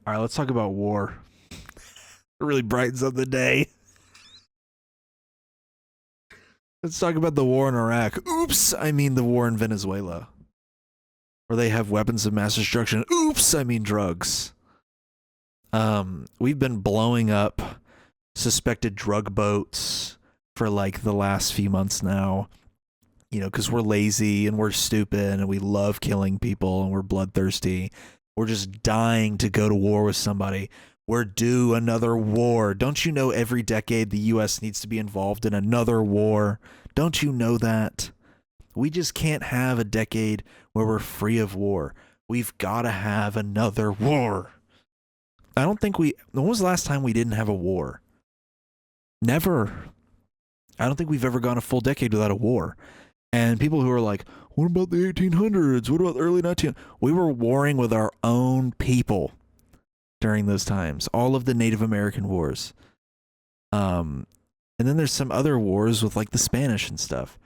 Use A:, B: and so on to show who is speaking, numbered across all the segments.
A: All right, let's talk about war. It really brightens up the day. Let's talk about the war in Iraq. Oops, I mean the war in Venezuela, where they have weapons of mass destruction. Oops, I mean drugs. We've been blowing up suspected drug boats for like the last few months now. You know, because we're lazy and we're stupid and we love killing people and we're bloodthirsty. We're just dying to go to war with somebody. We're due another war. Don't you know every decade the U.S. needs to be involved in another war? Don't you know that? We just can't have a decade where we're free of war. We've got to have another war. I don't think when was the last time we didn't have a war? Never. I don't think we've ever gone a full decade without a war. And people who are like, what about the 1800s? What about the early 1900s? We were warring with our own people during those times. All of the Native American wars. And then there's some other wars with like the Spanish and stuff.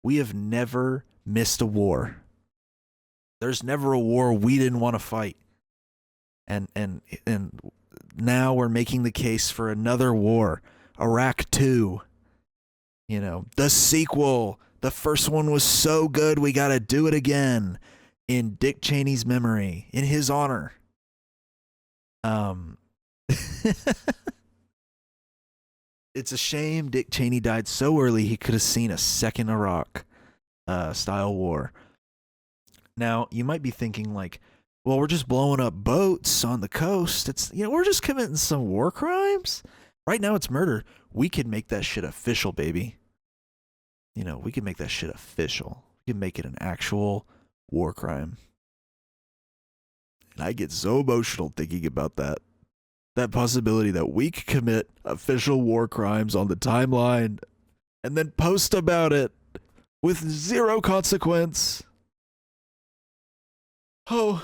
A: We have never missed a war. There's never a war we didn't want to fight. And now we're making the case for another war. Iraq 2. You know, the sequel. The first one was so good, we got to do it again in Dick Cheney's memory, in his honor. It's a shame Dick Cheney died so early he could have seen a second Iraq style war. Now, you might be thinking like, well, we're just blowing up boats on the coast. It's, you know, we're just committing some war crimes. Right now it's murder. We could make that shit official, baby. You know, we can make that shit official. We can make it an actual war crime. And I get so emotional thinking about that. That possibility that we could commit official war crimes on the timeline and then post about it with zero consequence. Oh.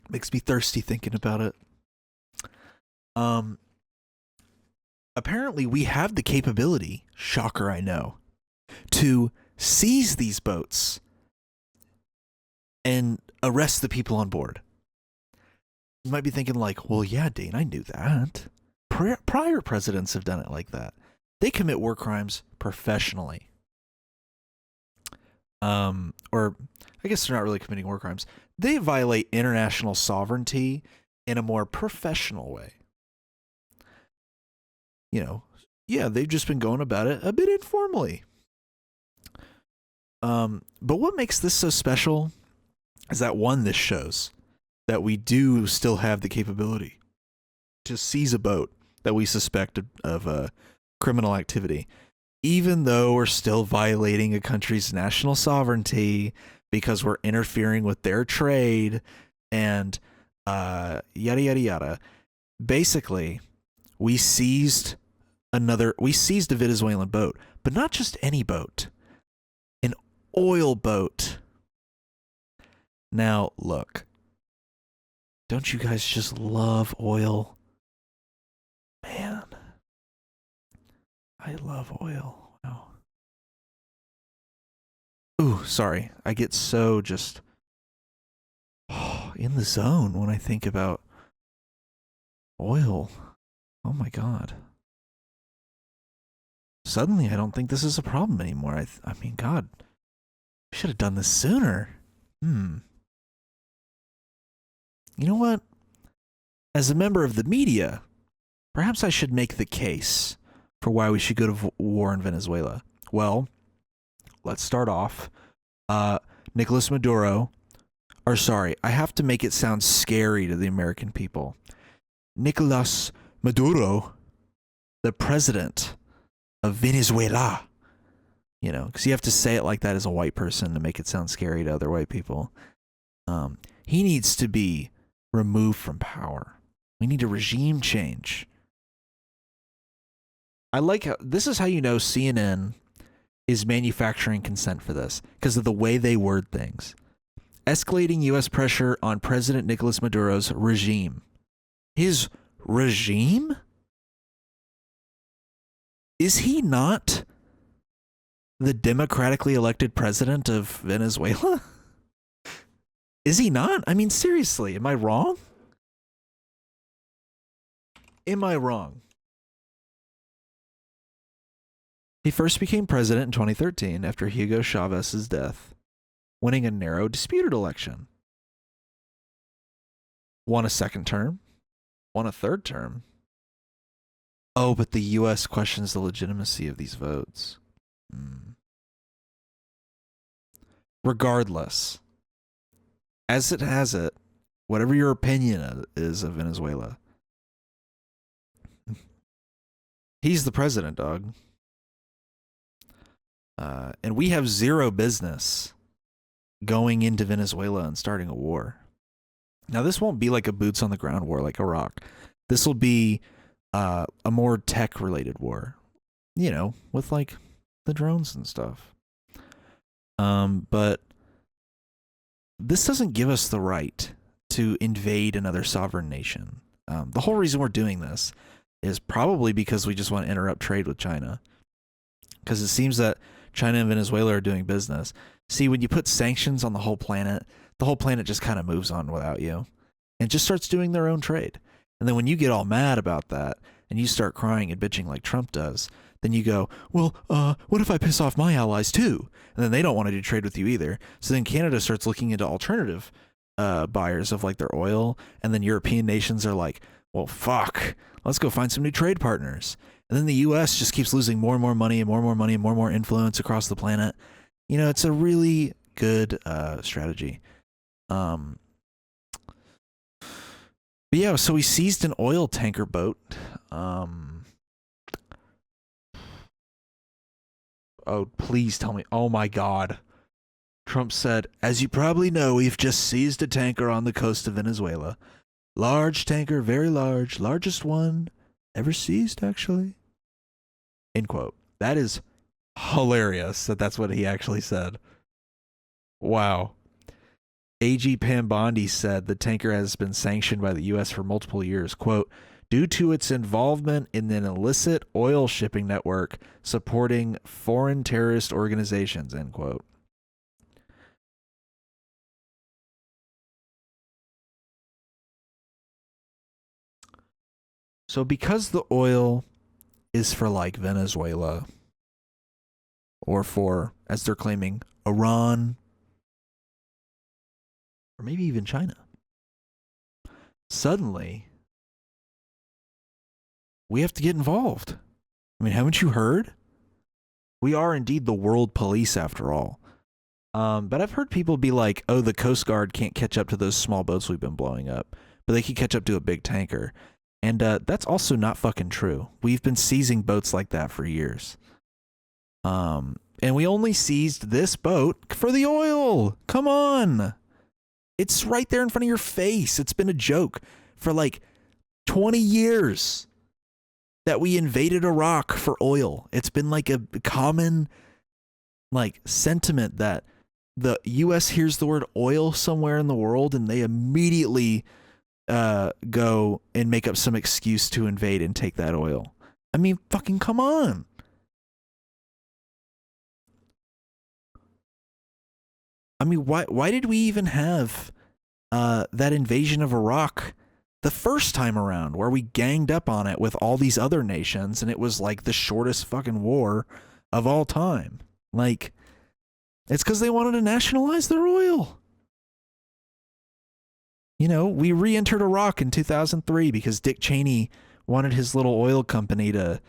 A: Makes me thirsty thinking about it. Apparently we have the capability, shocker I know, to seize these boats and arrest the people on board. You might be thinking like, well, yeah, Dane, I knew that. Prior presidents have done it like that. They commit war crimes professionally. Or I guess they're not really committing war crimes. They violate international sovereignty in a more professional way. You know, yeah, they've just been going about it a bit informally. But what makes this so special is that one, this shows that we do still have the capability to seize a boat that we suspect of criminal activity, even though we're still violating a country's national sovereignty because we're interfering with their trade and yada, yada, yada. Basically, we seized a Venezuelan boat, but not just any boat, an oil boat. Now, look, don't you guys just love oil? Man, I love oil. Wow. Ooh, sorry. I get so just in the zone when I think about oil. Oh my God. Suddenly, I don't think this is a problem anymore. I mean, God, we should have done this sooner. You know what? As a member of the media, perhaps I should make the case for why we should go to war in Venezuela. Well, let's start off. Nicolas Maduro, or sorry, I have to make it sound scary to the American people. Nicolas Maduro, the president of Venezuela. You know, because you have to say it like that as a white person to make it sound scary to other white people. He needs to be removed from power. We need a regime change. I like how this is how you know CNN is manufacturing consent for this, because of the way they word things. Escalating U.S. pressure on President Nicolas Maduro's regime. His regime? Is he not the democratically elected president of Venezuela? Is he not? I mean, seriously, am I wrong? Am I wrong? He first became president in 2013 after Hugo Chavez's death, winning a narrow, disputed election. Won a second term, won a third term. Oh, but the U.S. questions the legitimacy of these votes. Regardless, as it has it, whatever your opinion is of Venezuela, he's the president, dog. And we have zero business going into Venezuela and starting a war. Now, this won't be like a boots on the ground war like Iraq. This will be a more tech related war, you know, with like the drones and stuff. But this doesn't give us the right to invade another sovereign nation. The whole reason we're doing this is probably because we just want to interrupt trade with China. Because it seems that China and Venezuela are doing business. See, when you put sanctions on the whole planet just kind of moves on without you and just starts doing their own trade. And then when you get all mad about that and you start crying and bitching like Trump does, then you go, well, what if I piss off my allies too? And then they don't want to do trade with you either. So then Canada starts looking into alternative buyers of like their oil. And then European nations are like, well, fuck, let's go find some new trade partners. And then the U.S. just keeps losing more and more money and more and more money and more and more influence across the planet. You know, it's a really good strategy. But yeah, so we seized an oil tanker boat. Oh, please tell me. Oh my God. Trump said, as you probably know, we've just seized a tanker on the coast of Venezuela. Large tanker, very large, largest one ever seized, actually. End quote. That is hilarious that that's what he actually said. Wow. AG Pambondi said the tanker has been sanctioned by the U.S. for multiple years, quote, due to its involvement in an illicit oil shipping network supporting foreign terrorist organizations, end quote. So because the oil is for like Venezuela or for, as they're claiming, Iran, or maybe even China, suddenly we have to get involved. I mean, haven't you heard? We are indeed the world police after all. But I've heard people be like, oh, the Coast Guard can't catch up to those small boats we've been blowing up, but they can catch up to a big tanker. And that's also not fucking true. We've been seizing boats like that for years. And we only seized this boat for the oil. Come on. It's right there in front of your face. It's been a joke for like 20 years that we invaded Iraq for oil. It's been like a common like sentiment that the U.S. hears the word oil somewhere in the world and they immediately go and make up some excuse to invade and take that oil. I mean, fucking come on. I mean, why did we even have that invasion of Iraq the first time around where we ganged up on it with all these other nations and it was like the shortest fucking war of all time? Like, it's because they wanted to nationalize their oil. You know, we re-entered Iraq in 2003 because Dick Cheney wanted his little oil company to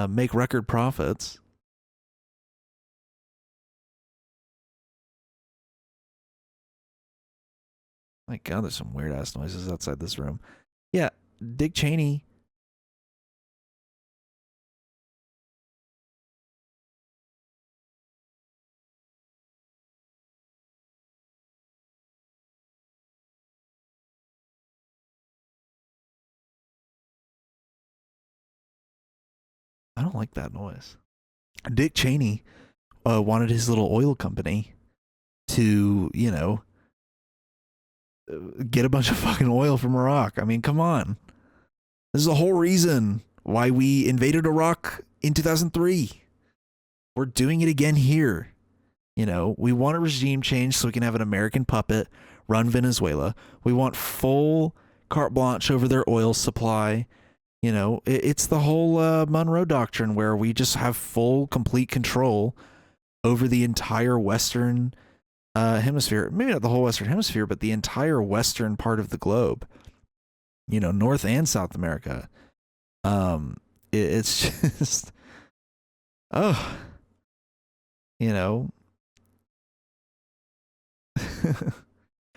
A: make record profits. My God, there's some weird ass noises outside this room. Yeah, Dick Cheney. I don't like that noise. Dick Cheney wanted his little oil company to, you know, get a bunch of fucking oil from Iraq. I mean, come on. This is the whole reason why we invaded Iraq in 2003. We're doing it again here. You know, we want a regime change so we can have an American puppet run Venezuela. We want full carte blanche over their oil supply. You know, it's the whole Monroe Doctrine, where we just have full, complete control over the entire Western hemisphere. Maybe not the whole Western hemisphere, but the entire Western part of the globe. You know, North and South America. It's just, oh, you know.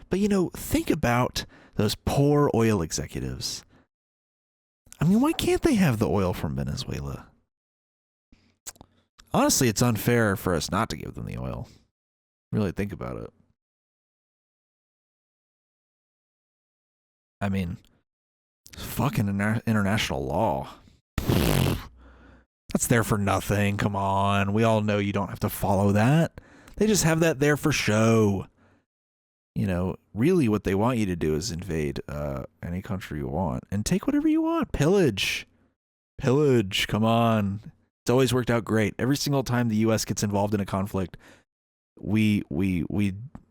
A: But, you know, think about those poor oil executives. I mean, why can't they have the oil from Venezuela? Honestly, it's unfair for us not to give them the oil. Really think about it. I mean, fucking international law. That's there for nothing. Come on. We all know you don't have to follow that. They just have that there for show. You know, really what they want you to do is invade any country you want and take whatever you want. Pillage. Pillage. Come on. It's always worked out great. Every single time the U.S. gets involved in a conflict, we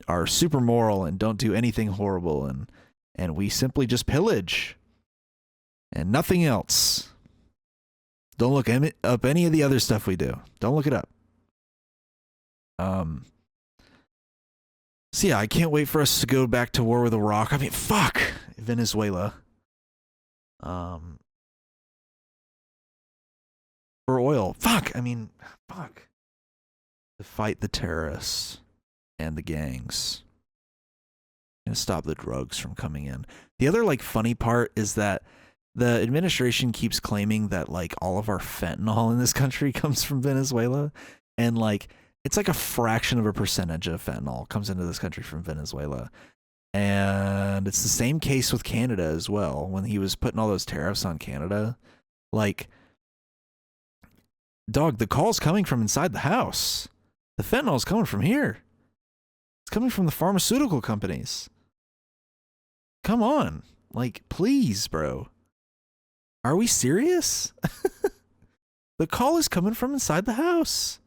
A: are super moral and don't do anything horrible, and we simply just pillage and nothing else. Don't look up any of the other stuff we do. Don't look it up. So yeah, I can't wait for us to go back to war with Iraq. I mean, fuck Venezuela. For oil. Fuck. I mean, fuck. To fight the terrorists and the gangs. And stop the drugs from coming in. The other like funny part is that the administration keeps claiming that like all of our fentanyl in this country comes from Venezuela, and like it's like a fraction of a percentage of fentanyl comes into this country from Venezuela. And it's the same case with Canada as well. When he was putting all those tariffs on Canada, like, dog, the call's coming from inside the house. The fentanyl is coming from here. It's coming from the pharmaceutical companies. Come on. Like, please, bro. Are we serious? The call is coming from inside the house.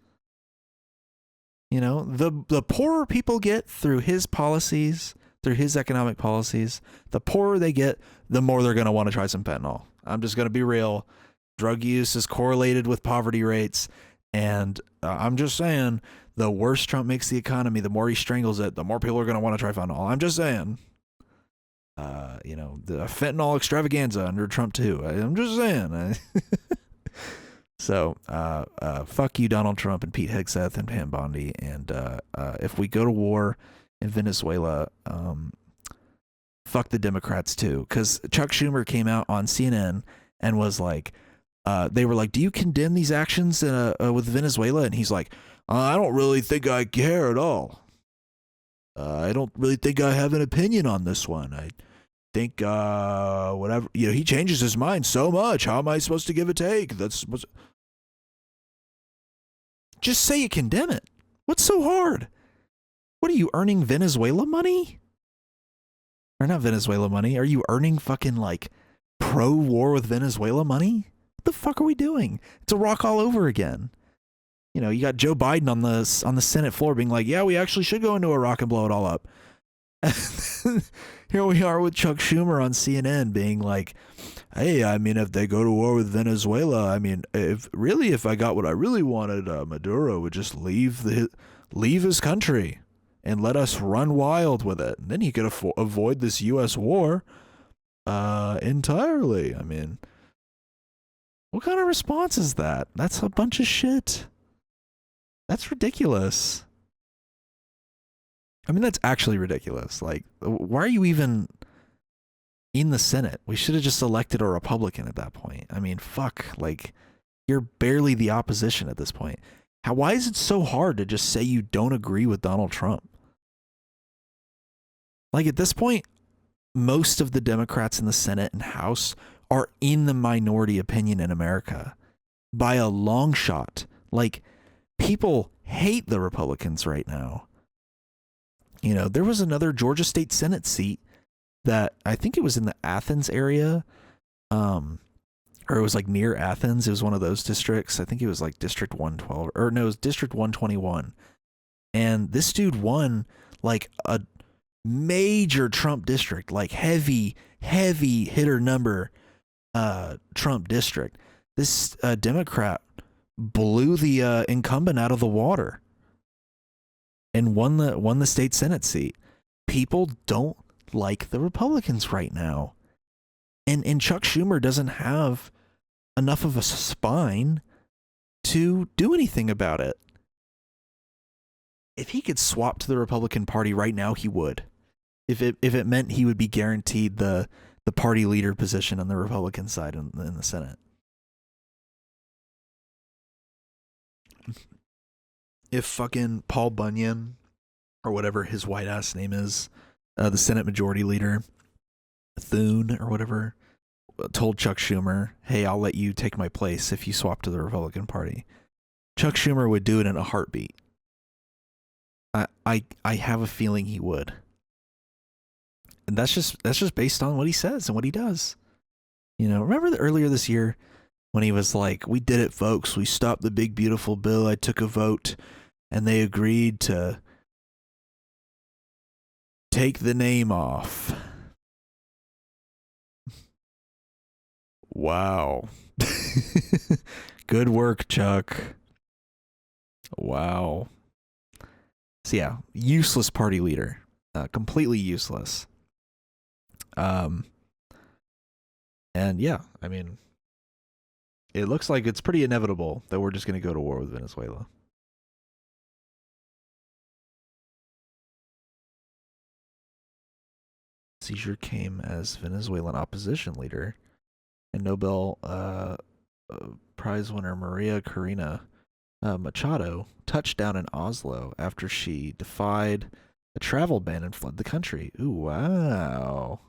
A: You know, the poorer people get through his policies, through his economic policies, the poorer they get, the more they're going to want to try some fentanyl. I'm just going to be real. Drug use is correlated with poverty rates. And I'm just saying, the worse Trump makes the economy, the more he strangles it, the more people are going to want to try fentanyl. I'm just saying. You know, the fentanyl extravaganza under Trump too. I'm just saying. So, fuck you, Donald Trump and Pete Hegseth and Pam Bondi. And if we go to war in Venezuela, fuck the Democrats too. Because Chuck Schumer came out on CNN and was like, they were like, do you condemn these actions with Venezuela? And he's like, I don't really think I care at all. I don't really think I have an opinion on this one. I think whatever, you know, he changes his mind so much. How am I supposed to give a take? Just say you condemn it. What's so hard? What are you earning, Venezuela money? Or not Venezuela money? Are you earning fucking like pro-war with Venezuela money? What the fuck are we doing? It's Iraq all over again. You know, you got Joe Biden on the Senate floor being like, yeah, we actually should go into Iraq and blow it all up. Here we are with Chuck Schumer on CNN being like, hey, I mean, if they go to war with Venezuela, I mean, if I got what I really wanted, Maduro would just leave his country and let us run wild with it. And then he could avoid this U.S. war entirely. I mean, what kind of response is that? That's a bunch of shit. That's ridiculous. I mean, that's actually ridiculous. Like, why are you even in the Senate? We should have just elected a Republican at that point. I mean, fuck. Like, you're barely the opposition at this point. Why is it so hard to just say you don't agree with Donald Trump? Like, at this point, most of the Democrats in the Senate and House are in the minority opinion in America by a long shot. Like, people hate the Republicans right now. You know, there was another Georgia State Senate seat that I think it was in the Athens area, or it was like near Athens. It was one of those districts. I think it was like District 112, or no, it was District 121. And this dude won like a major Trump district, like heavy hitter number Trump district. This Democrat blew the incumbent out of the water and won the state Senate seat. People don't like the Republicans right now. And Chuck Schumer doesn't have enough of a spine to do anything about it. If he could swap to the Republican Party right now, he would. If it meant he would be guaranteed the party leader position on the Republican side in the Senate. If fucking Paul Bunyan, or whatever his white ass name is, the Senate Majority Leader, Thune or whatever, told Chuck Schumer, hey, I'll let you take my place if you swap to the Republican Party, Chuck Schumer would do it in a heartbeat. I have a feeling he would. And that's just based on what he says and what he does. You know, remember earlier this year when he was like, we did it, folks. We stopped the big, beautiful bill. I took a vote and they agreed to take the name off. Wow. Good work, Chuck. Wow. So yeah, useless party leader. Completely useless. And yeah, I mean, it looks like it's pretty inevitable that we're just going to go to war with Venezuela. Seizure came as Venezuelan opposition leader and Nobel Prize winner Maria Corina Machado touched down in Oslo after she defied a travel ban and fled the country. Ooh, wow.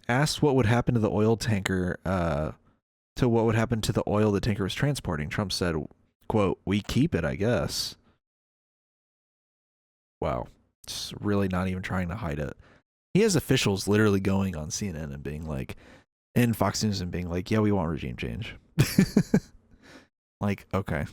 A: Asked what would happen to the oil tanker, to what would happen to the oil the tanker was transporting. Trump said, quote, we keep it, I guess. Wow. Just really not even trying to hide it. He has officials literally going on CNN and being like, and Fox News and being like, yeah, we want regime change. Like, okay.